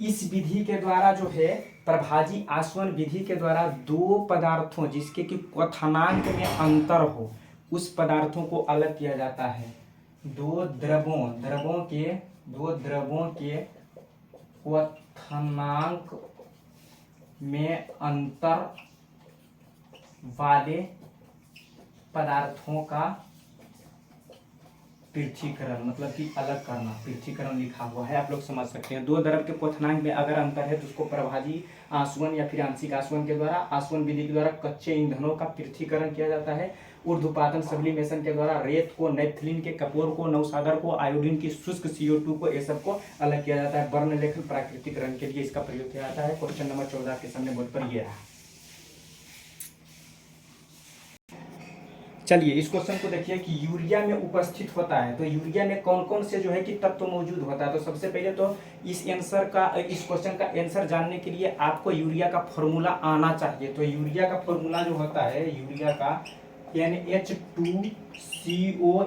Speaker 1: इस विधि के द्वारा जो है प्रभाजी आसवन विधि के द्वारा दो पदार्थों जिसके कि क्वथनांक में अंतर हो उस पदार्थों को अलग किया जाता है। दो द्रवों के क्वथनांक में अंतर वाले पदार्थों का पृथक्करण, मतलब कि अलग करना, पृथक्करण लिखा हुआ है, आप लोग समझ सकते हैं। दो द्रव के क्वथनांक में अगर अंतर है तो उसको प्रभाजी आसवन या फिर आंशिक आसवन के द्वारा, आसवन विधि के द्वारा कच्चे ईंधनों का पृथक्करण किया जाता है। ऊर्ध्वपातन सब्लिमेशन के द्वारा रेत को, नेपथलीन के कपोर को, नवसादर को, आयोडीन की शुष्क CO2 को, ये सब को अलग किया जाता है। वर्ण लेखन प्राकृतिक रंग के लिए इसका प्रयोग किया जाता है। क्वेश्चन नंबर 14 के सामने बोर्ड पर ये रहा। चलिए इस क्वेश्चन को देखिए कि यूरिया में उपस्थित होता है, तो यूरिया में कौन कौन से जो है कि तत्व मौजूद होता है। तो सबसे पहले तो इस क्वेश्चन का आंसर जानने के लिए आपको यूरिया का फॉर्मूला आना चाहिए। तो यूरिया का फॉर्मूला जो होता है, यूरिया का NH2CO,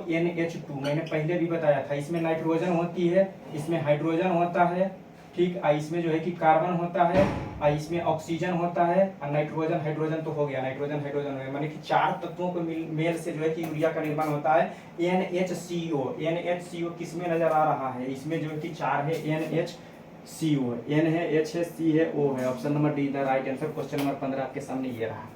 Speaker 1: मैंने पहले भी बताया था। इसमें नाइट्रोजन होती है, इसमें हाइड्रोजन होता है, ठीक, इसमें जो है कि कार्बन होता है, इसमें ऑक्सीजन होता है, और नाइट्रोजन हाइड्रोजन तो हो गया, नाइट्रोजन हाइड्रोजन हो गया, माने कि चार तत्वों को मेल से जो है कि यूरिया का निर्माण होता है। NHCO किसमें नजर आ रहा है, इसमें जो है कि चार है, NHCO, N है, H है, C है, O है। Option number D the right answer. Question number 15 आपके सामने ये रहा।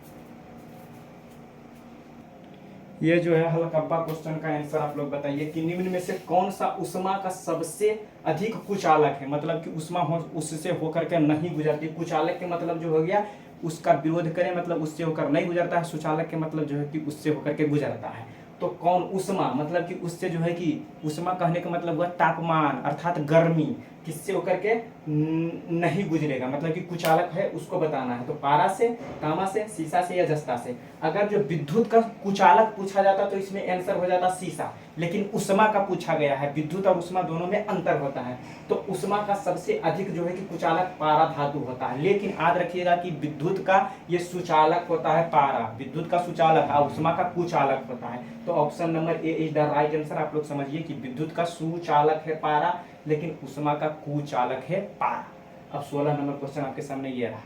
Speaker 1: ये जो है हल्का क्वेश्चन का आंसर आप लोग बताइए कि निम्न में से कौन सा ऊष्मा का सबसे अधिक कुचालक है, मतलब कि ऊष्मा उससे होकर के नहीं गुजरती। कुचालक के मतलब जो हो गया उसका विरोध करें, मतलब उससे होकर नहीं गुजरता है। सुचालक के मतलब जो है कि उससे होकर के गुजरता है। तो कौन ऊष्मा, मतलब कि उससे जो है कि ऊष्मा कहने का मतलब हुआ तापमान अर्थात गर्मी, किससे होकर के नहीं गुजरेगा, मतलब कि कुचालक है उसको बताना है। तो पारा से, तांबा से, सीसा से या जस्ता से। अगर जो विद्युत का कुचालक पूछा जाता तो इसमें आंसर हो जाता सीसा, लेकिन ऊष्मा का पूछा गया है। विद्युत और ऊष्मा दोनों में अंतर होता है, तो ऊष्मा का सबसे अधिक जो है कि कुचालक पारा धातु होता है। लेकिन याद रखिएगा कि विद्युत का ये सुचालक होता है पारा, विद्युत का सुचालक और ऊष्मा का कुचालक होता है। तो option number A is the right answer. आप लोग समझिए कि विद्युत का सुचालक है पारा, लेकिन ऊष्मा का कुचालक है पारा। अब 16 नंबर क्वेश्चन आपके सामने ये रहा।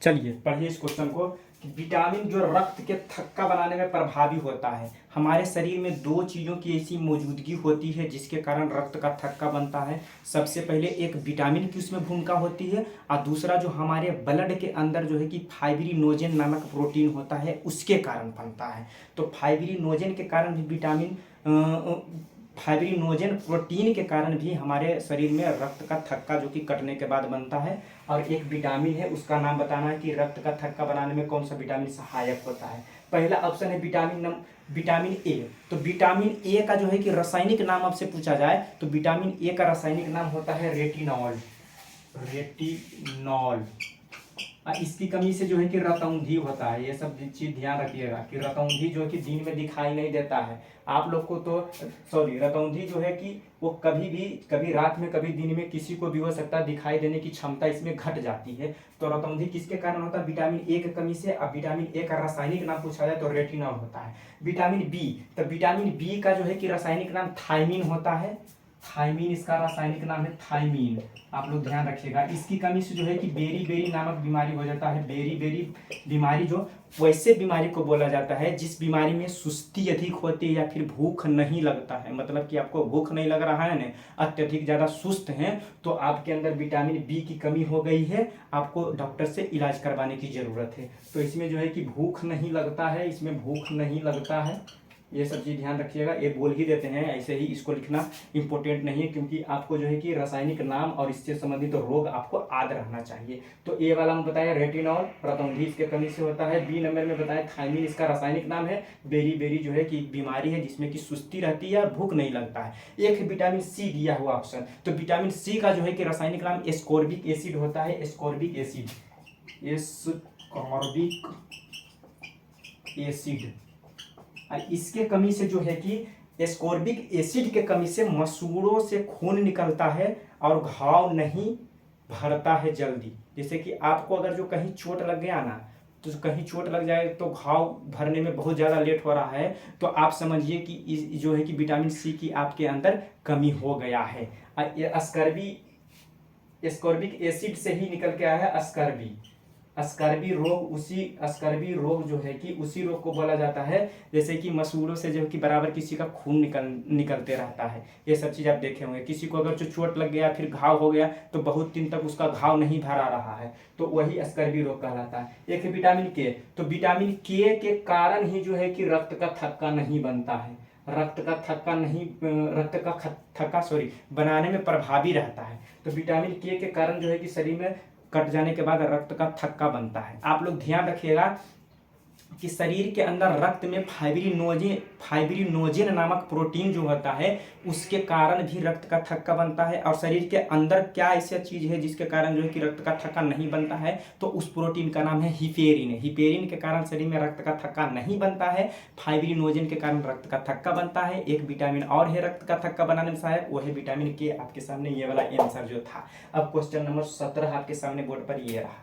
Speaker 1: चलिए पढ़िए इस क्वेश्चन को कि विटामिन जो रक्त के थक्का बनाने में प्रभावी होता है। हमारे शरीर में दो चीज़ों की ऐसी मौजूदगी होती है जिसके कारण रक्त का थक्का बनता है। सबसे पहले एक विटामिन की उसमें भूमिका होती है, और दूसरा जो हमारे ब्लड के अंदर जो है कि फाइब्रिनोजेन नामक प्रोटीन होता है उसके कारण बनता है। तो फाइब्रिनोजेन के कारण भी फाइब्रिनोजेन प्रोटीन के कारण भी हमारे शरीर में रक्त का थक्का जो कि कटने के बाद बनता है। और एक विटामिन है, उसका नाम बताना है कि रक्त का थक्का बनाने में कौन सा विटामिन सहायक होता है। पहला ऑप्शन है विटामिन ए। तो विटामिन ए का जो है कि रासायनिक नाम आपसे पूछा जाए तो विटामिन ए का रासायनिक नाम होता है रेटिनॉल। इसकी कमी से जो है कि रतौंधी होता है। ये सब चीज ध्यान रखिएगा कि रतौंधी जो है कि दिन में दिखाई नहीं देता है आप लोग को, तो रतौंधी जो है कि वो कभी रात में कभी दिन में किसी को भी हो सकता है, दिखाई देने की क्षमता इसमें घट जाती है। तो रतौंधी किसके कारण होता है, विटामिन ए की कमी से। अब विटामिन ए का रासायनिक नाम पूछा जाए तो रेटिनॉल होता है। विटामिन बी, तो विटामिन बी का जो है कि रासायनिक नाम थायमीन होता है। थायमीन इसका रासायनिक नाम है थायमीन, आप लोग ध्यान रखिएगा। इसकी कमी से जो है कि बेरी नामक बीमारी हो जाता है। बेरी बीमारी जो वैसे बीमारी को बोला जाता है जिस बीमारी में सुस्ती अधिक होती है या फिर भूख नहीं लगता है, मतलब कि आपको भूख नहीं लग रहा है ना, अत्यधिक ज़्यादा सुस्त हैं, तो आपके अंदर विटामिन बी की कमी हो गई है, आपको डॉक्टर से इलाज करवाने की ज़रूरत है। तो इसमें जो है कि भूख नहीं लगता है, इसमें भूख नहीं लगता है, ये सब चीज़ ध्यान रखिएगा, ये बोल ही देते हैं ऐसे ही, इसको लिखना इंपॉर्टेंट नहीं है, क्योंकि आपको जो है कि रासायनिक नाम और इससे संबंधित तो रोग आपको याद रहना चाहिए। तो ए वाला में बताया रेटिनॉल प्रतिनिधि इसके कमी से होता है। बी नंबर में बताया थायमिन इसका रासायनिक नाम है। बेरी जो है कि बीमारी है जिसमें कि सुस्ती रहती है और भूख नहीं लगता है। एक है विटामिन सी दिया हुआ ऑप्शन, तो विटामिन सी का जो है कि रासायनिक नाम एस्कॉर्बिक एसिड होता है। एस्कॉर्बिक एसिड, एस्कॉर्बिक एसिड, इसके कमी से जो है कि एस्कॉर्बिक एसिड के कमी से मसूड़ों से खून निकलता है और घाव नहीं भरता है जल्दी। जैसे कि आपको अगर जो कहीं चोट लग गया ना, तो कहीं चोट लग जाए तो घाव भरने में बहुत ज़्यादा लेट हो रहा है, तो आप समझिए कि जो है कि विटामिन सी की आपके अंदर कमी हो गया है। एस्कॉर्बिक एसिड से ही निकल के आया है अस्कर्बी रोग। उसी अस्कर्बी रोग जो है कि उसी रोग को बोला जाता है जैसे कि मसूड़ों से जो कि बराबर किसी का खून निकलते रहता है। ये सब चीज़ आप देखे होंगे। किसी को अगर जो चोट लग गया फिर घाव हो गया तो बहुत दिन तक उसका घाव नहीं भरा रहा है, तो वही अस्कर्बी रोग कहलाता है। एक है विटामिन के, तो विटामिन के कारण ही जो है कि रक्त का थक्का नहीं बनता है। रक्त का थक्का बनाने में प्रभावी रहता है। तो विटामिन के कारण जो है कि शरीर में कट जाने के बाद रक्त का थक्का बनता है। आप लोग ध्यान रखिएगा कि शरीर के अंदर रक्त में फाइब्रिनोजेन नामक प्रोटीन जो होता है उसके कारण भी रक्त का थक्का बनता है। और शरीर के अंदर क्या ऐसा चीज़ है जिसके कारण जो है कि रक्त का थक्का नहीं बनता है, तो उस प्रोटीन का नाम है हिपेरिन। हिपेरिन के कारण शरीर में रक्त का थक्का नहीं बनता है, फाइब्रिनोजेन के कारण रक्त का थक्का बनता है। एक विटामिन और है रक्त का थक्का बनाने में सहायक, वो है विटामिन के। आपके सामने ये वाला आंसर जो था। अब क्वेश्चन नंबर 17 आपके सामने बोर्ड पर ये रहा।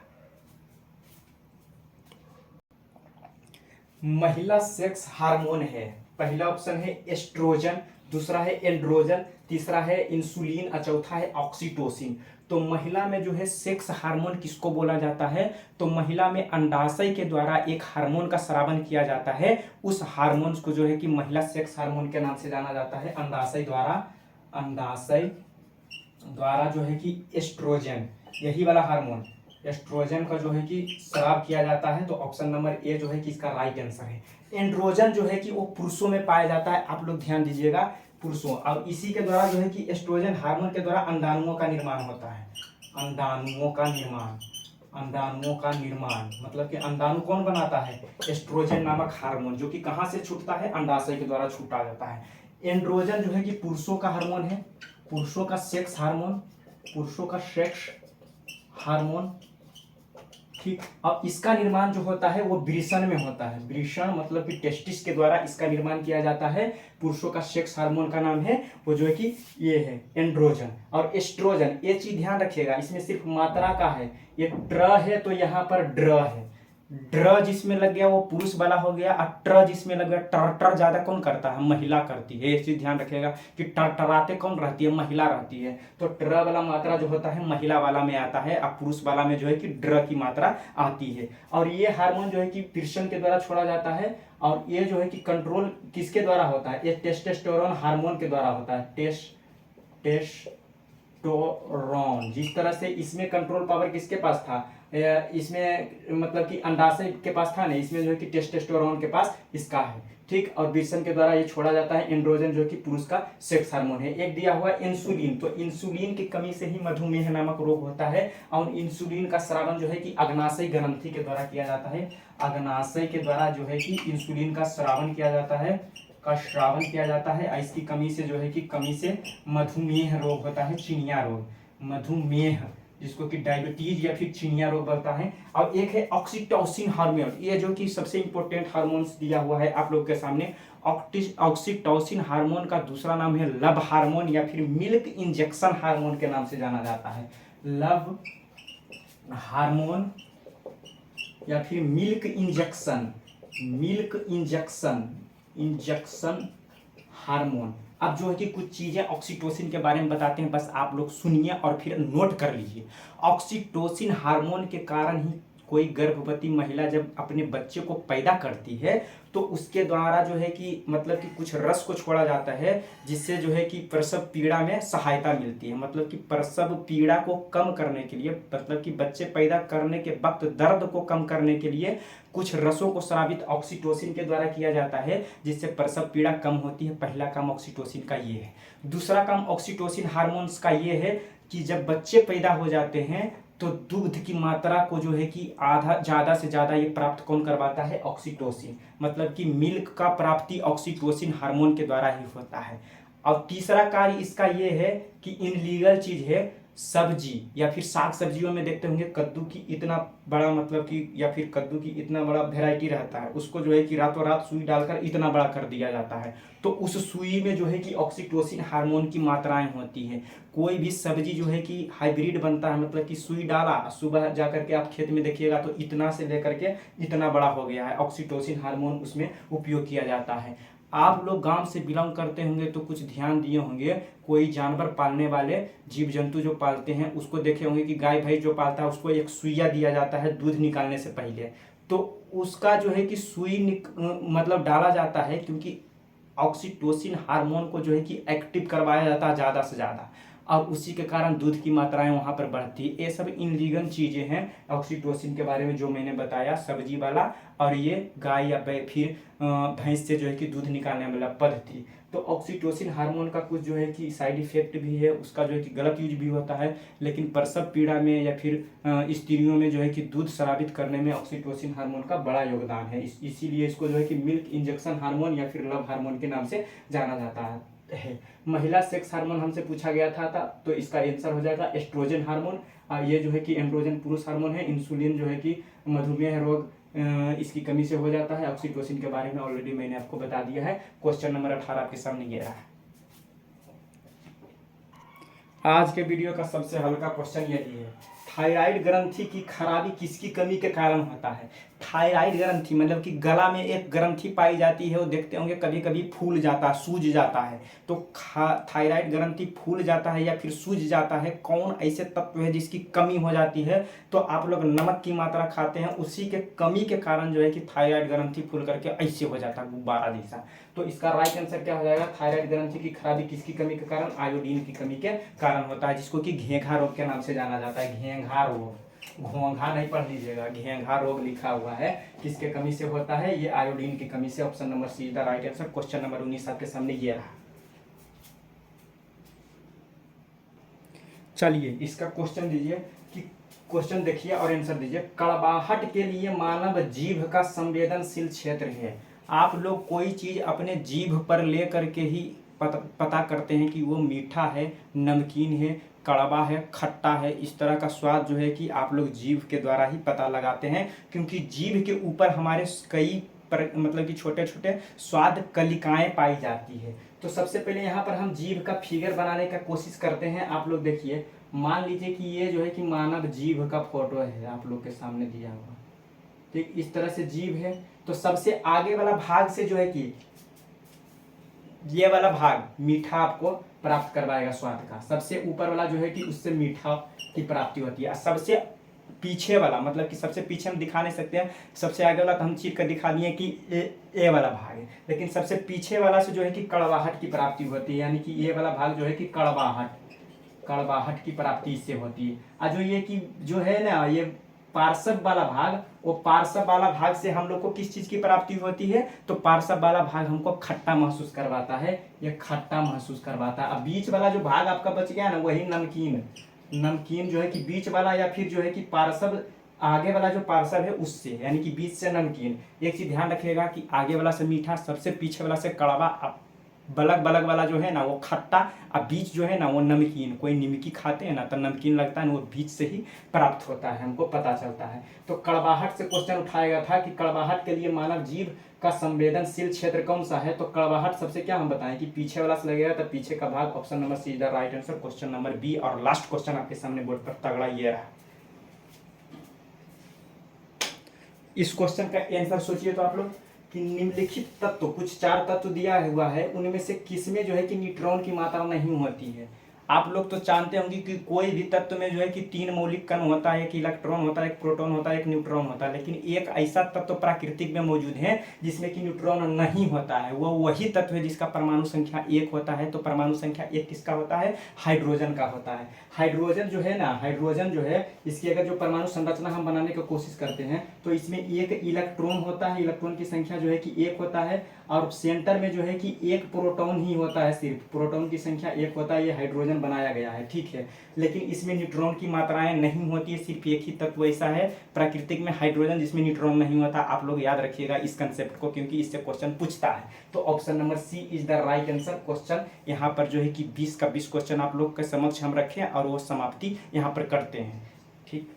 Speaker 1: महिला सेक्स हार्मोन है। पहला ऑप्शन है एस्ट्रोजन, दूसरा है एंड्रोजन, तीसरा है इंसुलिन और चौथा है ऑक्सीटोसिन। तो महिला में जो है सेक्स हार्मोन किसको बोला जाता है, तो महिला में अंडाशय के द्वारा एक हार्मोन का स्रावन किया जाता है। उस हार्मोन को जो है कि महिला सेक्स हार्मोन के नाम से जाना जाता है। अंडाशय द्वारा जो है कि एस्ट्रोजन, यही वाला हार्मोन एस्ट्रोजन का जो है कि स्राव किया जाता है। तो ऑप्शन नंबर ए जो है कि इसका राइट आंसर है। एंड्रोजन जो है कि वो पुरुषों में पाया जाता है। आप लोग ध्यान दीजिएगा, पुरुषों। और इसी के द्वारा जो है कि एस्ट्रोजन हार्मोन के द्वारा अंडाणुओं का निर्माण होता है। अंडाणुओं का निर्माण मतलब कि अंडाणु कौन बनाता है, एस्ट्रोजन नामक हार्मोन, जो कि कहाँ से छूटता है, अंडाशय के द्वारा छूटा जाता है। एंड्रोजन जो है कि पुरुषों का हार्मोन है, पुरुषों का सेक्स हार्मोन, ठीक। अब इसका निर्माण जो होता है वो वृषण में होता है। वृषण मतलब कि टेस्टिस के द्वारा इसका निर्माण किया जाता है। पुरुषों का सेक्स हार्मोन का नाम है वो जो है कि ये है एंड्रोजन। और एस्ट्रोजन, ये चीज ध्यान रखिएगा, इसमें सिर्फ मात्रा का है। ये ट्र है तो यहाँ पर ड्र है। ड्र जिसमें लग गया वो पुरुष वाला हो गया, और ट्र जिसमें लग गया, टर ज्यादा कौन करता है, महिला करती है। ये चीज ध्यान रखिएगा कि टराते कौन रहती है, महिला रहती है। तो ट्र वाला मात्रा जो होता है महिला वाला में आता है, और पुरुष वाला में जो है कि ड्र की मात्रा आती है। और ये हार्मोन जो है कि पुरुषन के द्वारा छोड़ा जाता है। और ये जो है कि कंट्रोल किसके द्वारा होता है, ये टेस्टोस्टेरोन हार्मोन के द्वारा होता है। टेस्टोस्टेरोन, जिस तरह से इसमें कंट्रोल पावर किसके पास था, इसमें मतलब कि अंडाशय के पास था ना, इसमें जो है कि टेस्टोस्टेरोन के पास इसका है, ठीक। और वृषण के द्वारा ये छोड़ा जाता है। एंड्रोजन जो कि पुरुष का सेक्स हार्मोन है। एक दिया हुआ इंसुलिन, तो इंसुलिन की कमी से ही मधुमेह नामक रोग होता है। और इंसुलिन का स्रावन जो है कि अग्नाशय ग्रंथि के द्वारा किया जाता है। अग्नाशय के द्वारा जो है कि इंसुलिन का स्रावन किया जाता है। इसकी कमी से जो है कि मधुमेह रोग होता है, चिनिया रोग, मधुमेह, जिसको कि डायबिटीज या फिर चिनिया रोग बोलता है। और एक है ऑक्सीटोसिन हार्मोन, ये जो कि सबसे इंपॉर्टेंट हार्मोन्स दिया हुआ है आप लोग के सामने। ऑक्सीटोसिन हार्मोन का दूसरा नाम है लव हार्मोन या फिर मिल्क इंजेक्शन हार्मोन के नाम से जाना जाता है। लव हार्मोन या फिर मिल्क इंजेक्शन हार्मोन। अब जो है कि कुछ चीजें ऑक्सीटोसिन के बारे में बताते हैं, बस आप लोग सुनिए और फिर नोट कर लीजिए। ऑक्सीटोसिन हार्मोन के कारण ही कोई गर्भवती महिला जब अपने बच्चे को पैदा करती है तो उसके द्वारा जो है कि मतलब कि कुछ रस को छोड़ा जाता है, जिससे जो है कि प्रसव पीड़ा में सहायता मिलती है। मतलब कि प्रसव पीड़ा को कम करने के लिए, मतलब कि बच्चे पैदा करने के वक्त दर्द को कम करने के लिए कुछ रसों को स्रावित ऑक्सीटोसिन के द्वारा किया जाता है, जिससे प्रसव पीड़ा कम होती है। पहला काम ऑक्सीटोसिन का ये है। दूसरा काम ऑक्सीटोसिन हार्मोन्स का ये है कि जब बच्चे पैदा हो जाते हैं तो दूध की मात्रा को जो है कि आधा ज़्यादा से ज़्यादा ये प्राप्त कौन करवाता है? ऑक्सीटोसिन। मतलब कि मिल्क का प्राप्ति ऑक्सीटोसिन हार्मोन के द्वारा ही होता है। और तीसरा कार्य इसका ये है कि इनलीगल चीज़ है सब्जी या फिर साग सब्जियों में देखते होंगे कद्दू की इतना बड़ा, मतलब कि या फिर कद्दू की इतना बड़ा वेराइटी रहता है, उसको जो है कि रातों रात सुई डालकर इतना बड़ा कर दिया जाता है। तो उस सुई में जो है कि ऑक्सीटोसिन हार्मोन की मात्राएं होती है। कोई भी सब्जी जो है कि हाइब्रिड बनता है, मतलब कि सुई डाला, सुबह जा करके आप खेत में देखिएगा तो इतना से लेकर के इतना बड़ा हो गया है। ऑक्सीटोसिन हार्मोन उसमें उपयोग किया जाता है। आप लोग गांव से बिलोंग करते होंगे तो कुछ ध्यान दिए होंगे, कोई जानवर पालने वाले, जीव जंतु जो पालते हैं उसको देखे होंगे कि गाय भैंस जो पालता है उसको एक सुइया दिया जाता है दूध निकालने से पहले। तो उसका जो है कि सुई मतलब डाला जाता है, क्योंकि ऑक्सीटोसिन हार्मोन को जो है कि एक्टिव करवाया जाता है ज़्यादा से ज़्यादा, और उसी के कारण दूध की मात्राएं वहाँ पर बढ़ती है। ये सब इनलीगल चीज़ें हैं ऑक्सीटोसिन के बारे में जो मैंने बताया, सब्जी वाला और ये गाय या फिर भैंस से जो है कि दूध निकालने वाला पद्धति। तो ऑक्सीटोसिन हार्मोन का कुछ जो है कि साइड इफेक्ट भी है, उसका जो है कि गलत यूज भी होता है, लेकिन प्रसव पीड़ा में या फिर स्त्रियों में जो है कि दूध स्रावित करने में ऑक्सीटोसिन हार्मोन का बड़ा योगदान है। इसीलिए इसको जो है कि मिल्क इंजेक्शन हार्मोन या फिर लव हार्मोन के नाम से जाना जाता है। महिला सेक्स हार्मोन हमसे पूछा गया था तो इसका आंसर हो जाएगा एस्ट्रोजन हार्मोन। ये जो है कि एंड्रोजन पुरुष हार्मोन है। इंसुलिन जो है कि मधुमेह रोग इसकी कमी से हो जाता है। ऑक्सीटोसिन के बारे में ऑलरेडी मैंने आपको बता दिया है। क्वेश्चन नंबर 18 आपके सामने ये रहा है। आज के वीडियो का सबसे हल्का क्वेश्चन यही है, थायराइड ग्रंथि की खराबी किसकी कमी के कारण होता है? थायराइड ग्रंथि मतलब कि गला में एक ग्रंथि पाई जाती है, वो देखते होंगे कभी कभी फूल जाता है, सूज जाता है। तो थायराइड ग्रंथि फूल जाता है या फिर सूज जाता है, कौन ऐसे तत्व है जिसकी कमी हो जाती है? तो आप लोग नमक की मात्रा खाते हैं, उसी के कमी के कारण जो है कि थायराइड ग्रंथि फूल करके ऐसे हो जाता है गुब्बारा जैसा। तो इसका राइट आंसर क्या हो जाएगा? थायराइड ग्रंथि की खराबी किसकी कमी के कारण? आयोडीन की कमी के कारण होता है, जिसको कि घेंघा रोग के नाम से जाना जाता है। घेंघा रोग, घोंघा नहीं पढ़ लीजिएगा, घेंघा रोग लिखा हुआ है। किसके कमी से होता है? ये आयोडीन की कमी से। Option number C is the right answer. Question number 19 आपके सामने ये रहा। चलिए इसका क्वेश्चन दीजिए कि क्वेश्चन देखिए और आंसर दीजिए। कड़वाहट के लिए मानव जीभ का संवेदनशील क्षेत्र है। आप लोग कोई चीज अपने जीभ पर ले करके ही पता करते हैं कि वो मीठा है, नमकीन है, कड़वा है, खट्टा है। इस तरह का स्वाद जो है कि आप लोग जीभ के द्वारा ही पता लगाते हैं, क्योंकि जीभ के ऊपर हमारे कई मतलब कि छोटे छोटे स्वाद कलिकाएं पाई जाती है। तो सबसे पहले यहाँ पर हम जीभ का फिगर बनाने का कोशिश करते हैं। आप लोग देखिए, मान लीजिए कि ये जो है कि मानव जीभ का फोटो है आप लोग के सामने दिया हुआ, ठीक इस तरह से जीभ है। तो सबसे आगे वाला भाग से जो है कि ये वाला भाग मीठा आपको प्राप्त करवाएगा स्वाद का। सबसे ऊपर वाला जो है कि उससे मीठा की प्राप्ति होती है। सबसे पीछे वाला, मतलब कि सबसे पीछे हम दिखा नहीं सकते हैं, सबसे आगे वाला तो हम चीर कर दिखा दिए कि ए वाला भाग है, लेकिन सबसे पीछे वाला से जो है कि कड़वाहट की प्राप्ति होती है। यानी कि ये वाला भाग जो है कि कड़वाहट की प्राप्ति इससे होती है। और जो ये कि जो है ना ये पार्श्व वाला भाग, वो पार्श्व वाला भाग से हम लोग को किस चीज की प्राप्ति होती है? तो पार्श्व वाला भाग हमको खट्टा महसूस करवाता है, ये खट्टा महसूस करवाता है। अब बीच वाला जो भाग आपका बच गया ना, वही नमकीन जो है कि बीच वाला, या फिर जो है कि पार्श्व आगे वाला जो पार्श्व है उससे, यानी कि बीच से नमकीन। एक चीज ध्यान रखिएगा कि आगे वाला से मीठा, सबसे पीछे वाला से कड़वा, बलग वाला जो है ना वो खट्टा, और बीच जो है ना वो नमकीन। कोई निमकी खाते हैं ना तो नमकीन लगता है ना, वो बीच से ही प्राप्त होता है, हमको पता चलता है। तो कड़वाहट से क्वेश्चन उठाया गया था कि कड़वाहट के लिए मानव जीभ का संवेदनशील क्षेत्र कौन सा है? तो कड़वाहट सबसे क्या हम बताएं कि पीछे वाला से लगेगा, तो पीछे का भाग। Option number C is the right answer. Question number B और लास्ट क्वेश्चन आपके सामने बोर्ड पर तगड़ा ये रहा। इस क्वेश्चन का आंसर सोचिए तो आप लोग कि निम्नलिखित तत्व, कुछ 4 तत्व दिया हुआ है, उनमें से किसमें जो है कि न्यूट्रॉन की मात्रा नहीं होती है? आप लोग तो जानते होंगे कि कोई भी तत्व में जो है कि 3 मौलिक कण होता है, एक इलेक्ट्रॉन होता है, एक प्रोटॉन होता है, एक न्यूट्रॉन होता है, लेकिन एक ऐसा तत्व प्राकृतिक में मौजूद है जिसमें कि न्यूट्रॉन नहीं होता है, वो वही तत्व है जिसका परमाणु संख्या 1 होता है। तो परमाणु संख्या 1 किसका होता है? हाइड्रोजन का होता है। हाइड्रोजन जो है ना, हाइड्रोजन जो है, इसकी अगर जो परमाणु संरचना हम बनाने की कोशिश करते हैं तो इसमें एक इलेक्ट्रॉन होता है, इलेक्ट्रॉन की संख्या जो है कि 1 होता है, और सेंटर में जो है कि एक प्रोटॉन ही होता है, सिर्फ प्रोटॉन की संख्या 1 होता है। ये हाइड्रोजन बनाया गया है, ठीक है। लेकिन इसमें न्यूट्रॉन की मात्राएं नहीं होती है, सिर्फ एक ही तत्व ऐसा है प्राकृतिक में, हाइड्रोजन, जिसमें न्यूट्रॉन नहीं होता। आप लोग याद रखिएगा इस कंसेप्ट को, क्योंकि इससे क्वेश्चन पूछता है। तो option number C is the right answer. Question यहाँ पर जो है कि 20 का 20 क्वेश्चन आप लोग के समक्ष हम रखें और वो समाप्ति यहाँ पर करते हैं, ठीक।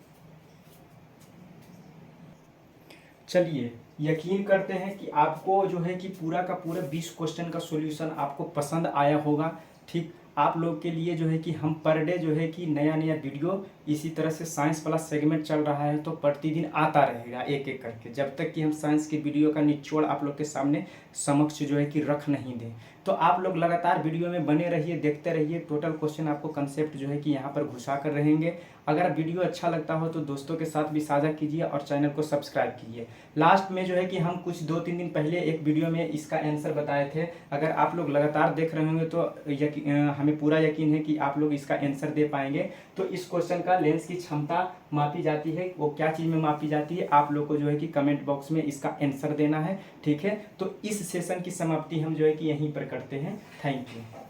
Speaker 1: चलिए, यकीन करते हैं कि आपको जो है कि पूरा का पूरा 20 क्वेश्चन का सॉल्यूशन आपको पसंद आया होगा, ठीक। आप लोग के लिए जो है कि हम पर डे जो है कि नया नया वीडियो इसी तरह से साइंस वाला सेगमेंट चल रहा है, तो प्रतिदिन आता रहेगा एक एक करके, जब तक कि हम साइंस की वीडियो का निचोड़ आप लोग के सामने समक्ष जो है कि रख नहीं दें। तो आप लोग लगातार वीडियो में बने रहिए, देखते रहिए। टोटल क्वेश्चन आपको कंसेप्ट जो है कि यहाँ पर घुसा कर रहेंगे। अगर वीडियो अच्छा लगता हो तो दोस्तों के साथ भी साझा कीजिए और चैनल को सब्सक्राइब कीजिए। लास्ट में जो है कि हम कुछ 2-3 दिन पहले एक वीडियो में इसका आंसर बताए थे। अगर आप लोग लगातार देख रहे होंगे तो हमें पूरा यकीन है कि आप लोग इसका आंसर दे पाएंगे। तो इस क्वेश्चन का लेंस की क्षमता मापी जाती है, वो क्या चीज़ में मापी जाती है, आप लोग को जो है कि कमेंट बॉक्स में इसका आंसर देना है, ठीक है। तो इस सेशन की समाप्ति हम जो है कि यहीं पर करते हैं। Thank you.